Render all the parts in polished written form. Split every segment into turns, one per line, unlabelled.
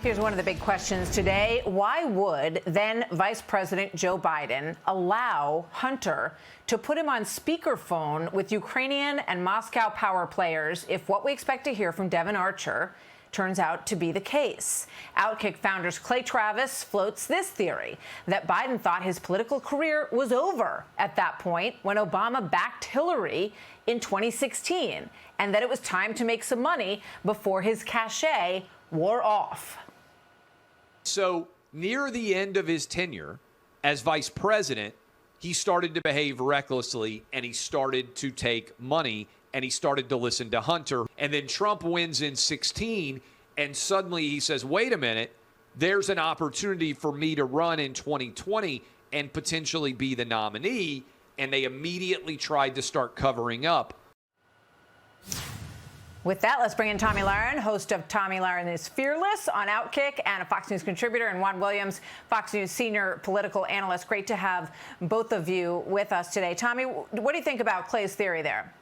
Here's one of the big questions today. Why would then Vice President Joe Biden allow Hunter to put him on speakerphone with Ukrainian and Moscow power players if what we expect to hear from Devon Archer turns out to be the case? OutKick founders Clay Travis floats this theory that Biden thought his political career was over at that point when Obama backed Hillary in 2016, and that it was time to make some money before his cachet wore off.
So near the end of his tenure as vice president, he started to behave recklessly, and he started to take money, and he started to listen to Hunter. And then Trump wins in 16, and suddenly he says, wait a minute, there's an opportunity for me to run in 2020 and potentially be the nominee. And they immediately tried to start covering up.
With that, let's bring in Tomi Lahren, host of Tomi Lahren is Fearless on OutKick, and a Fox News contributor, and Juan Williams, Fox News senior political analyst. Great to have both of you with us today. Tomi, what do you think about Clay's theory there?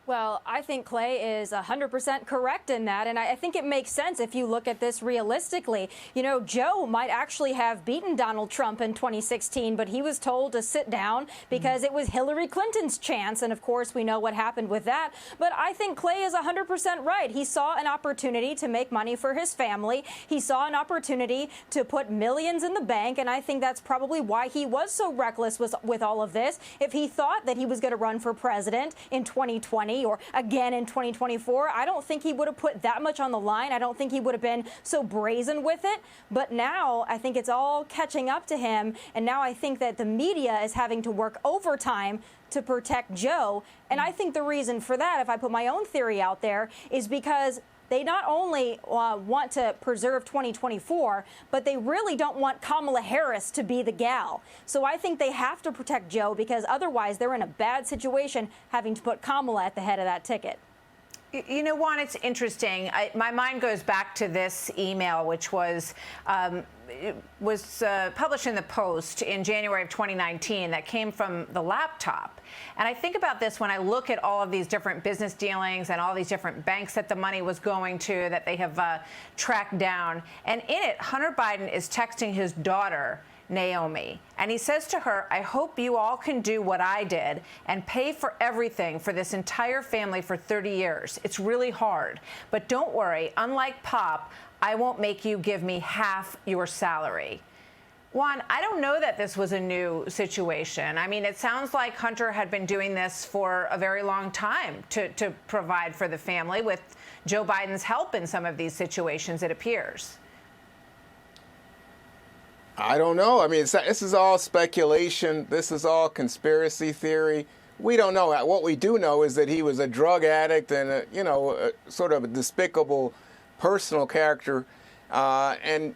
Well, I think Clay is 100% correct in that, and I think it makes sense if you look at this realistically. You know, Joe might actually have beaten Donald Trump in 2016, but he was told to sit down because it was Hillary Clinton's chance, and of course we know what happened with that. But I think Clay is 100% right. He saw an opportunity to make money for his family. He saw an opportunity to put millions in the bank, and I think that's probably why he was so reckless with all of this. If he thought that he was going to run for president in 2020, or again in 2024, I don't think he would have put that much on the line. I don't think he would have been so brazen with it. But now I think it's all catching up to him. And now I think that the media is having to work overtime to protect Joe. And I think the reason for that, if I put my own theory out there, is because they not only want to preserve 2024, but they really don't want Kamala Harris to be the gal. So I think they have to protect Joe, because otherwise they're in a bad situation having to put Kamala at the head of that ticket.
You know, Juan, it's interesting. My mind goes back to this email, which was published in the Post in January of 2019 that came from the laptop. And I think about this when I look at all of these different business dealings and all these different banks that the money was going to, that they have tracked down. And in it, Hunter Biden is texting his daughter, Naomi, and he says to her, I hope you all can do what I did and pay for everything for this entire family for 30 years. It's really hard, but don't worry. Unlike Pop, I won't make you give me half your salary. Juan, I don't know that this was a new situation. I mean, it sounds like Hunter had been doing this for a very long time to provide for the family, with Joe Biden's help in some of these situations, it appears.
I don't know. I mean, this is all speculation. This is all conspiracy theory. We don't know. What we do know is that he was a drug addict and, a sort of a despicable personal character. And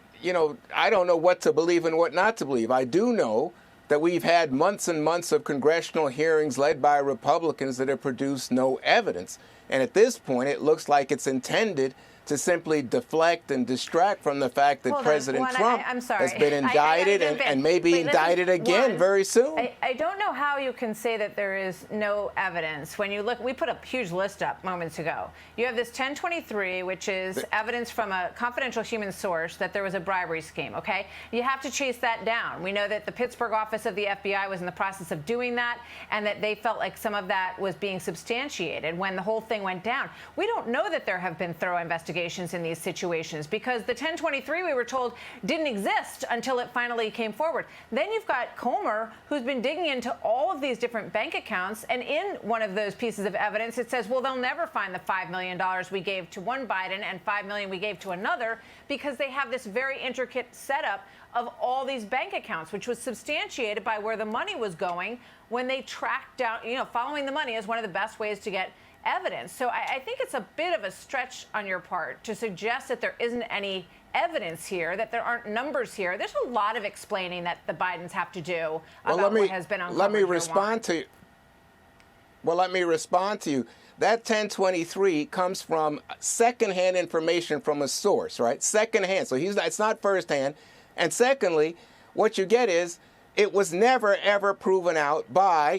I don't know what to believe and what not to believe. I do know that we've had months and months of congressional hearings led by Republicans that have produced no evidence. And at this point, it looks like it's intended to simply deflect and distract from the fact that President Trump has been indicted and may be indicted again very soon.
I don't know how you can say that there is no evidence. When you look, we put a huge list up moments ago. You have this 1023, which is evidence from a confidential human source that there was a bribery scheme, okay? You have to chase that down. We know that the Pittsburgh office of the FBI was in the process of doing that, and that they felt like some of that was being substantiated when the whole thing went down. We don't know that there have been thorough investigations in these situations, because the 1023, we were told, didn't exist until it finally came forward. Then you've got Comer, who's been digging into all of these different bank accounts, and in one of those pieces of evidence, it says, well, they'll never find the $5 million we gave to one Biden and $5 million we gave to another, because they have this very intricate setup of all these bank accounts, which was substantiated by where the money was going when they tracked down, following the money is one of the best ways to get evidence. So I think it's a bit of a stretch on your part to suggest that there isn't any evidence here, that there aren't numbers here. There's a lot of explaining that the Bidens have to do about what has been uncovered.
Let me respond to you. Well, let me respond to you. That 1023 comes from secondhand information from a source, right? Secondhand. So it's not firsthand. And secondly, what you get is it was never, ever proven out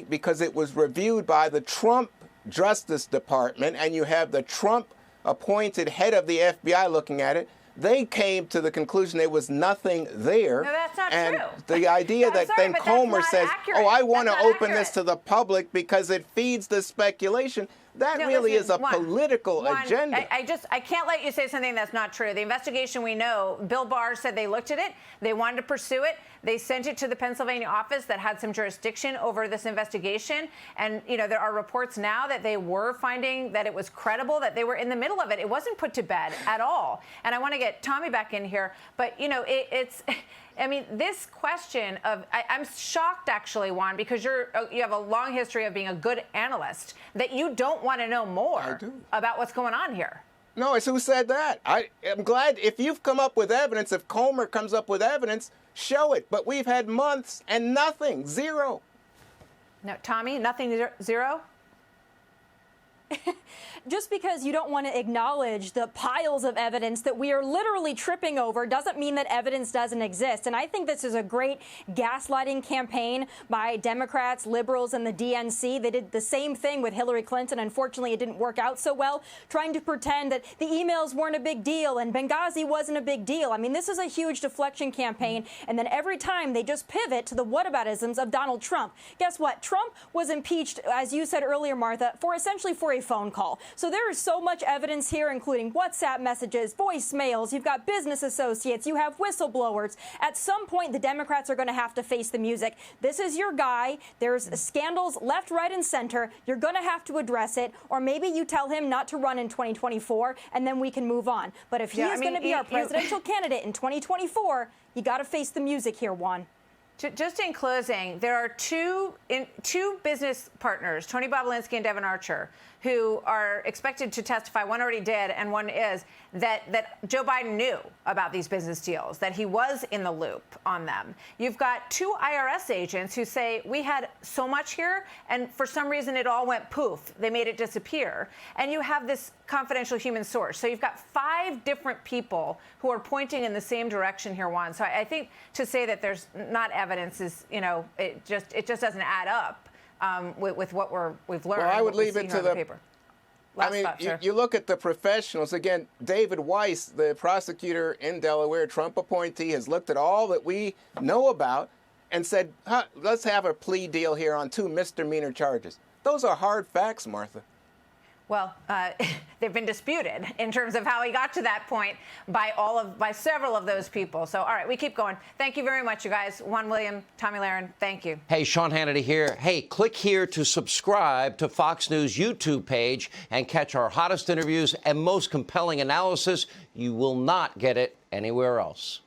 because it was reviewed by the Trump Justice Department, and you have the Trump appointed head of the FBI looking at it. They came to the conclusion there was nothing there.
No, that's not
and
true.
The idea that
sorry,
then
but that's
Comer
not
says,
accurate.
oh, I want to
That's not
open this
accurate.
to the public because it feeds the speculation. That
No,
really
listen,
is a
Juan,
political
Juan,
agenda.
I can't let you say something that's not true. The investigation, we know, Bill Barr said they looked at it, they wanted to pursue it, they sent it to the Pennsylvania office that had some jurisdiction over this investigation, and there are reports now that they were finding that it was credible, that they were in the middle of it. It wasn't put to bed at all. And I want to get Tomi back in here, but it's. I mean, this question of, I'm shocked actually, Juan, because you have a long history of being a good analyst, that you don't want to know more about what's going on here.
No, it's who said that. I'm glad if you've come up with evidence, if Comer comes up with evidence, show it. But we've had months and nothing, zero.
No, Tomi, nothing, zero?
Just because you don't want to acknowledge the piles of evidence that we are literally tripping over doesn't mean that evidence doesn't exist. And I think this is a great gaslighting campaign by Democrats, liberals, and the DNC. They did the same thing with Hillary Clinton. Unfortunately, it didn't work out so well, trying to pretend that the emails weren't a big deal and Benghazi wasn't a big deal. I mean, this is a huge deflection campaign. And then every time they just pivot to the whataboutisms of Donald Trump. Guess what? Trump was impeached, as you said earlier, Martha, for essentially for a phone call. So there is so much evidence here, including WhatsApp messages, voicemails. You've got business associates. You have whistleblowers. At some point, the Democrats are going to have to face the music. This is your guy. There's scandals left, right, and center. You're going to have to address it. Or maybe you tell him not to run in 2024, and then we can move on. But if he is going to be our presidential candidate in 2024, you got to face the music here, Juan.
Just in closing, there are two business partners, Tony Bobolinsky and Devin Archer, who are expected to testify. One already did, and one is that Joe Biden knew about these business deals, that he was in the loop on them. You've got two IRS agents who say we had so much here, and for some reason it all went poof. They made it disappear. And you have this confidential human source. So you've got 5 different people who are pointing in the same direction here, Juan. So I think to say that there's not evidence is, it just doesn't add up with what we've learned.
Well, I would leave it to the
paper.
You look at the professionals. Again, David Weiss, the prosecutor in Delaware, Trump appointee, has looked at all that we know about and said, let's have a plea deal here on 2 misdemeanor charges. Those are hard facts, Martha.
Well, they've been disputed in terms of how he got to that point by several of those people. So, all right, we keep going. Thank you very much, you guys. Juan Williams, Tomi Lahren, thank you.
Hey, Sean Hannity here. Hey, click here to subscribe to Fox News YouTube page and catch our hottest interviews and most compelling analysis. You will not get it anywhere else.